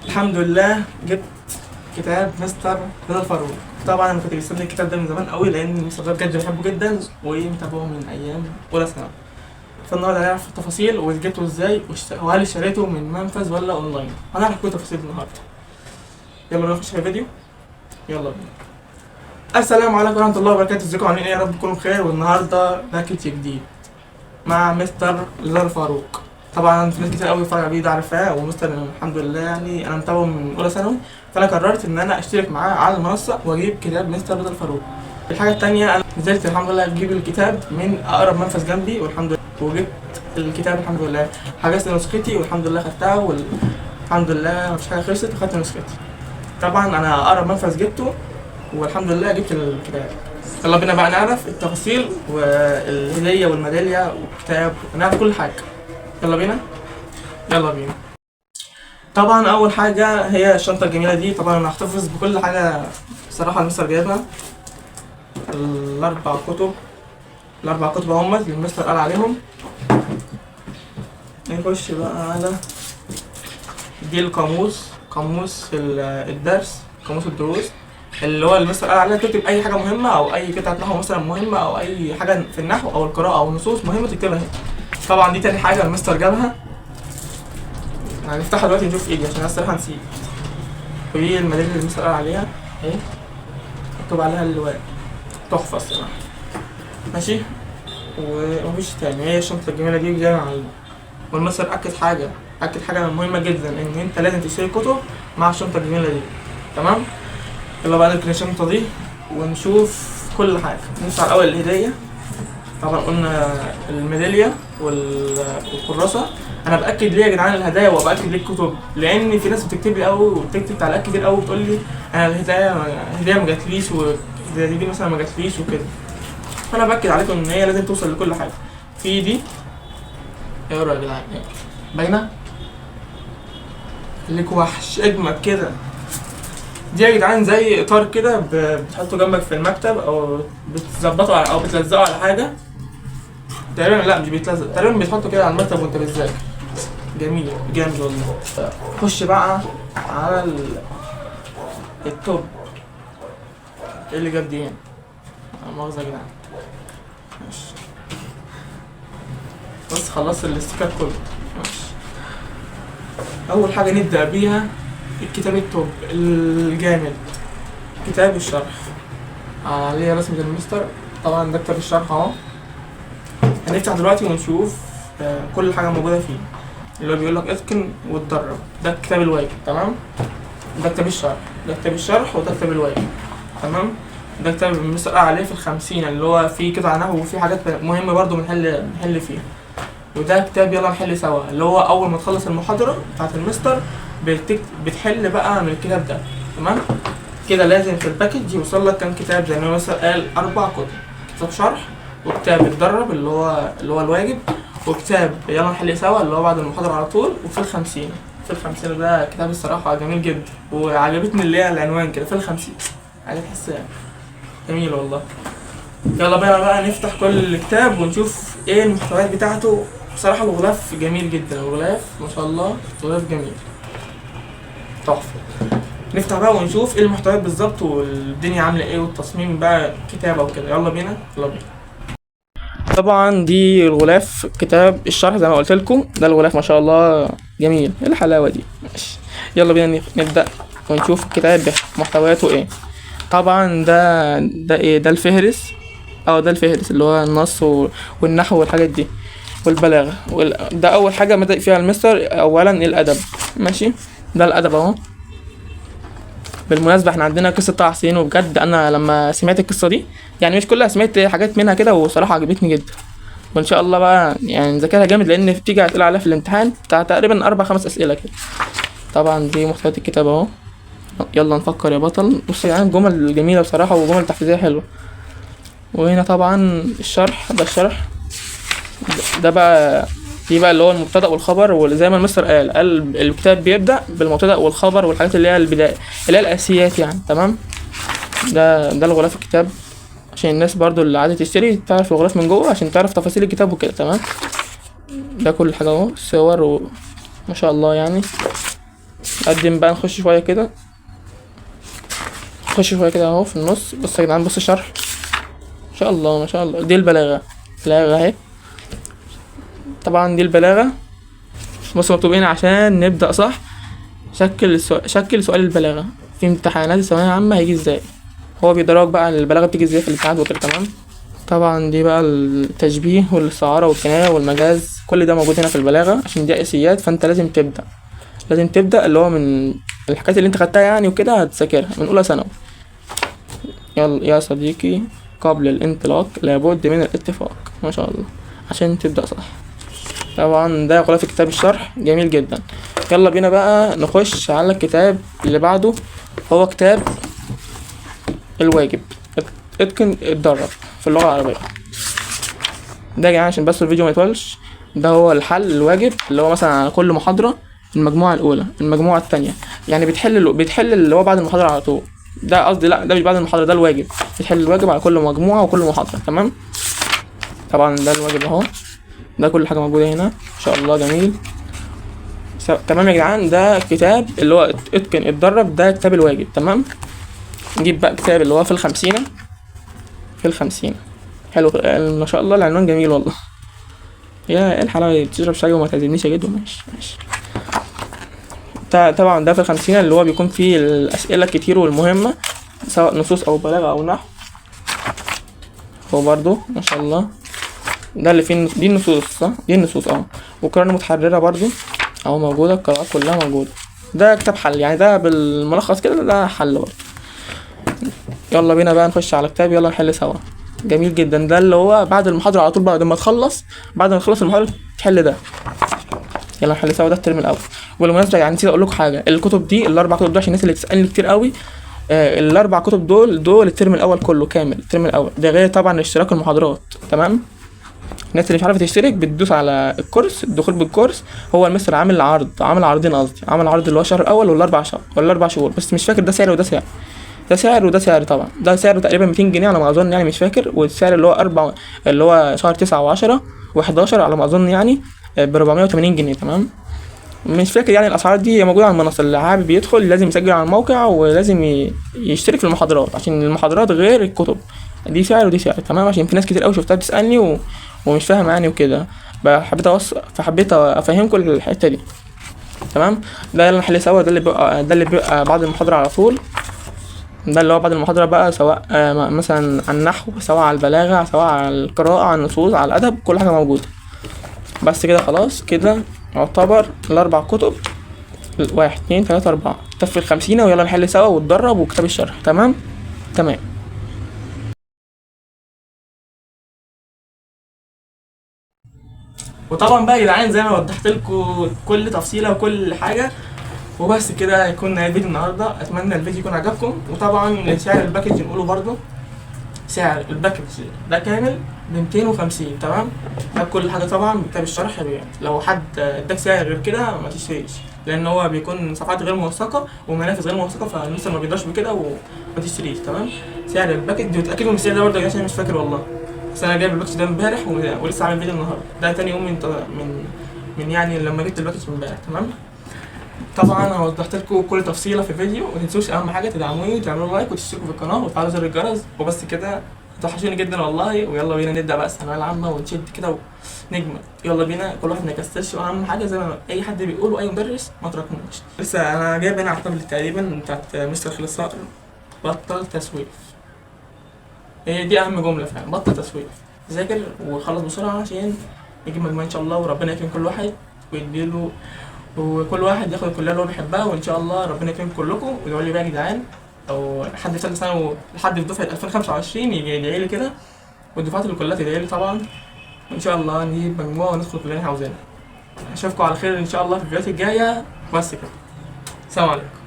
الحمد لله جبت كتاب مستر رضا الفاروق. طبعا انا كنت مستني الكتاب ده من زمان قوي، لان مستر ده بجد بحبه جدا ومتابعه من ايام اولى ثانوي. فالنهارده هنعرف التفاصيل وجبته ازاي وهل اشتريته من منفذ ولا اونلاين. هنعرف كل تفاصيل النهارده. يلا نخش في الفيديو. يلا بينا. السلام عليكم ورحمه الله وبركاته. ازيكم عاملين ايه؟ يا رب تكونوا بخير. والنهارده باكج جديد مع مستر رضا الفاروق. طبعا في ناس كتير قوي بتتفرج على الفيديو ده عارفاه، ومستر الحمد لله يعني انا متابعه من اولى ثانوي، فانا قررت ان انا اشترك معاه على المنصه واجيب كتاب مستر رضا الفاروق. الحاجه الثانيه، انا نزلت الحمد لله اجيب الكتاب من اقرب منفذ جنبي والحمد لله، وجبت الكتاب الحمد لله. حجزت نسختي والحمد لله خدتها، والحمد لله مفيش حاجه خلصت وخدت نسختي. طبعا انا اقرب منفذ جبته والحمد لله جبت الكتاب. يلا بينا بقى نعرف التفاصيل والهديه والميداليه والكتاب ونعرف كل حاجه. يلا بينا. يلا بينا. طبعا اول حاجه هي الشنطه الجميله دي. طبعا انا هحتفظ بكل حاجه بصراحه المستر جايبها. الاربع كتب هم اللي المستر قال عليهم. نخش بقى على دي قاموس الدرس، قاموس الدروس، اللي هو المستر قال عليها تكتب اي حاجه مهمه او اي قطعه نحو مثلا مهمه او اي حاجه في النحو او القراءه او النصوص مهمه تكتبها هنا. طبعا دي تاني حاجه المستر جابها. هنفتحها دلوقتي نشوف ايه دي عشان انا الصراحه نسيت. ودي الميداليه اللي المستر قال عليها اهي، مكتوب عليها اللواء. تحفه الصراحه. ماشي. ومفيش تاني، هي الشنطه الجميله دي جايه مع والمستر اكد حاجه مهمه جدا، ان انت لازم تشتري كتب مع الشنطه الجميله دي. تمام. يلا بقى نركن الشنطه دي ونشوف كل حاجه. نفتح الاول الهديه. طبعا قلنا الميداليه والكراسه. انا باكد ليه يا جدعان الهدايا وباكد ليه الكتب، لان في ناس بتكتب لي قوي وبتكتب تعليقات كتير قوي بتقول لي انا الهدايا ما جاتليش، والهديه دي مثلا ما جاتليش وكده. فانا باكد عليكم ان هي لازم توصل لكل حاجه. في دي اقرا يا جدعان، باينه ليك وحش اجمد كده. دي يا جدعان زي اطار كده بتحطه جنبك في المكتب او بتظبطه او بتلزقه على حاجه. تقريبا لا مش بيتلزق، تقريبا بتحطه كده على المكتب وانت بتذاكر. جميل جامد والله. خش بقى على التوب. ايه اللي جاب دي هنا؟ مؤاخذة يا جدعان. ماشي. بس خلصت الاستيكر كله. ماشي. اول حاجه نبدا بيها الكتاب التوب الجامد، كتاب الشرح عليه رسمة المستر. طبعا ده كتاب الشرح اهو. هنفتح دلوقتي ونشوف كل حاجة موجودة فيه، اللي هو بيقول لك اتقن واتدرب. ده كتاب الواجب. تمام. ده كتاب الشرح وده كتاب الواجب. تمام. ده كتاب المستر قال عليه في ال50 اللي هو فيه قطع نحو وفيه حاجات مهمة برضو بنحل فيها. وده كتاب يلا نحل سوا، اللي هو أول ما تخلص المحاضرة بتاعت المستر بتحل بقى من الكتاب ده. تمام. كده لازم في الباكج يوصل لك كام كتاب زي ما المستر قال 4 كتب، كتاب شرح وكتاب اتدرب اللي هو الواجب، وكتاب يلا نحل سوا اللي هو بعد المحاضرة على طول، وفي ال50 ده كتاب الصراحة جميل جدا، وعجبتني اللي هي العنوان كده في ال50 حاجة تحس جميل والله. يلا بقى نفتح كل كتاب ونشوف ايه المحتويات بتاعته. بصراحة الغلاف جميل جدا، الغلاف ما شاء الله غلاف جميل تحفة. نفتح بقى ونشوف ايه المحتويات بالظبط والدنيا عاملة ايه والتصميم بقى كتابة وكده. يلا بينا. طبعا دي الغلاف كتاب الشرح زي ما قلت لكم. ده الغلاف ما شاء الله جميل. ايه الحلاوه دي. ماشي. يلا بينا نبدا ونشوف الكتاب محتوياته ايه. طبعا ده ايه؟ ده الفهرس اللي هو النص والنحو والحاجات دي والبلاغه ده اول حاجه بدأ فيها المستر. اولا الادب. ماشي. ده الادب اهو. بالمناسبة احنا عندنا قصة طه حسين، وبجد انا لما سمعت القصة دي يعني مش كلها، سمعت حاجات منها كده وصراحة عجبتني جدا، وان شاء الله بقى يعني نذاكرها جامد لان بتيجي اسئلة عليها في الامتحان بتاع تقريبا 4-5 اسئلة كده. طبعا دي محتويات الكتاب اهو. يلا نفكر يا بطل. بص يعني جمل جميلة بصراحة وجمل تحفيزية حلوة. وهنا طبعا الشرح. ده الشرح ده بقى دي بقى اللي هو المبتدأ والخبر، وزي ما المستر قال الكتاب بيبدأ بالمبتدأ والخبر والحاجات اللي هي البداية اللي هي الأساسيات يعني. تمام. ده الغلاف الكتاب عشان الناس برضو اللي عايزة تشتري تعرف الغلاف من جوه عشان تعرف تفاصيل الكتاب وكده. تمام. ده كل حاجة اهو، صور وما شاء الله يعني. نقدم بقى، نخش شويه كده، نخش شويه كده اهو في النص. بص يا جدعان، بص الشرح ما شاء الله ما شاء الله. دي البلاغه، بلاغه اهي طبعا، دي البلاغه. بص مكتوبين عشان نبدا صح. شكل سؤال البلاغه في امتحانات الثانويه العامه هيجي ازاي. هو بيدرج بقى البلاغه بتيجي ازاي في الامتحانات وكده. تمام. طبعا دي بقى التشبيه والاستعاره والكنايه والمجاز، كل ده موجود هنا في البلاغه عشان دي اساسيات. فانت لازم تبدا، لازم تبدا اللي هو من الحاجات اللي انت خدتها يعني وكده، هتذاكرها من اولى ثانوي. يلا يا صديقي، قبل الانطلاق لابد من الاتفاق. ما شاء الله، عشان تبدا صح. طبعا ده غلاف كتاب الشرح جميل جدا. يلا بينا بقى نخش على الكتاب اللي بعده، هو كتاب الواجب، اتقن اتدرب في اللغة العربية. ده يا جماعة عشان بس الفيديو ما يطولش، ده هو الحل الواجب اللي هو مثلا على كل محاضرة، المجموعة الأولى المجموعة التانية، يعني بتحل اللي هو بعد المحاضرة على طول. ده قصدي لا، ده مش بعد المحاضرة، ده الواجب، بتحل الواجب على كل مجموعة وكل محاضرة. تمام. طبعا ده الواجب اهو، ده كل حاجة موجودة هنا ان شاء الله. جميل. تمام يا جدعان، ده كتاب اللي هو اتقن اتدرب، ده كتاب الواجب. تمام. نجيب بقى كتاب اللي هو في الخمسينة، في الخمسين. حلو ما شاء الله، العنوان جميل والله. يا ايه الحلاوة دي، بتشرب شاي وما تعزمنيش يا جدو. ماشي ماشي. طبعا ده في الخمسين اللي هو بيكون فيه الأسئلة كتير والمهمة، سواء نصوص أو بلاغة أو نحو. هو برضو ما شاء الله ده اللي فيه دي النصوص صح؟ دي النصوص وقراءة متحررة برضو أهو موجودة، القراءات كلها موجودة. ده كتاب حل يعني، ده بالملخص كده ده حل برضو. يلا بينا بقى نخش على كتاب، يلا نحل سوا. جميل جدا، ده اللي هو بعد المحاضرة على طول، بعد ما تخلص المحاضرة تحل ده. يلا نحل سوا، ده الترم الاول. بالمناسبه يعني نسيت اقول لكم حاجه، الكتب دي الاربع كتب دول عشان الناس اللي بتسالني كتير قوي، الاربع كتب دول الترم الاول كله كامل، الترم الاول ده غير طبعا اشتراك المحاضرات. تمام. الناس اللي مش عارفه تشترك بتدوس على الكورس، الدخول بالكورس. هو المستر عامل عرضين قصدي، عامل عرض اللي هو الشهر الاول والاربع شهور، بس مش فاكر ده سعر وده سعر، ده سعر وده سعر. طبعا ده سعره تقريبا 200 جنيه على ما اظن يعني، مش فاكر. والسعر اللي هو اللي هو شهر 9 و10 و11 على ما اظن يعني ب 480 جنيه. تمام. مش فاكر يعني الاسعار دي موجوده على المنصه، اللي حابب يدخل لازم يسجل على الموقع ولازم يشترك في المحاضرات، عشان المحاضرات غير الكتب، دي سعر ودي سعر. تمام. عشان في ناس كتير قوي شفتها بتسالني ومش فاهمه يعني وكده، فحبيت افهمكم الحته دي. تمام. ده اللي نحل سوا، ده اللي بيبقى بعد المحاضره على طول. ده اللي هو بعد المحاضره بقى، سواء مثلا عن النحو، سواء على البلاغه، سواء على القراءه، على النصوص، على الادب، كل حاجه موجوده. بس كده خلاص، كده يعتبر الاربع كتب 1 2 3 4 تف ال50، ويلا نحل سوا واتدرب وكتاب الشرح. تمام. تمام. وطبعا بقى يا جدعان زي ما وضحت لكم كل تفصيله وكل حاجه، وبس كده هيكون الفيديو النهارده. اتمنى الفيديو يكون عجبكم. وطبعا سعر الباكج نقوله برضو، سعر الباكج ده كامل ب 250. تمام. ده كل حاجه طبعا بكتاب الشرح. لو حد اداك سعر غير كده ما تشتريش، لان هو بيكون صفحات غير موثقه ومنافذ غير موثقه، فالناس ما بيقدرش بكده وما تشتريش. تمام. سعر الباكج وتاكدوا من السعر ده برضه عشان مش فاكر والله، بس انا جايب الباكج ده امبارح ولسه عامل فيديو النهارده. ده تاني يوم من يعني لما جبت الباكج امبارح. تمام. طبعا انا وضحت لكم كل تفصيله في الفيديو. وما تنسوش اهم حاجه تدعموني وتعملوا لايك وتشتركوا في القناه وتفعلوا زر الجرس. وبس كده، توحشوني جدا والله. ويلا بينا نبدا بقى الثانويه العامه ونشد كده ونجمد. يلا بينا، كل واحد ما يكسلش، واهم حاجه زي ما اي حد بيقول واي مدرس ما تراكموش. لسه انا جايب هنا على التابلت تقريبا بتاعت مستر خالد صقر، بطل تسويف. هي دي اهم جمله فعلا، بطل تسويف. ذاكر وخلص بسرعه عشان نجيب مجموعه ان شاء الله، وربنا يكرم كل واحد ويديله، وكل واحد ياخد الكليه اللي هو بيحبها. وان شاء الله ربنا يكرمكم كلكم. وادعوا لي بقى يا جدعان، او حد في ثالثه ثانوي لحد في دفعه 2025 يجي يدعي لي كده، والدفعات اللي كلها تدعي لي طبعا. وان شاء الله نجيب مجموعه وندخل الكليه اللي احنا عاوزينها. اشوفكم على خير ان شاء الله في الفيديوهات الجايه. بس كده، سلام عليكم.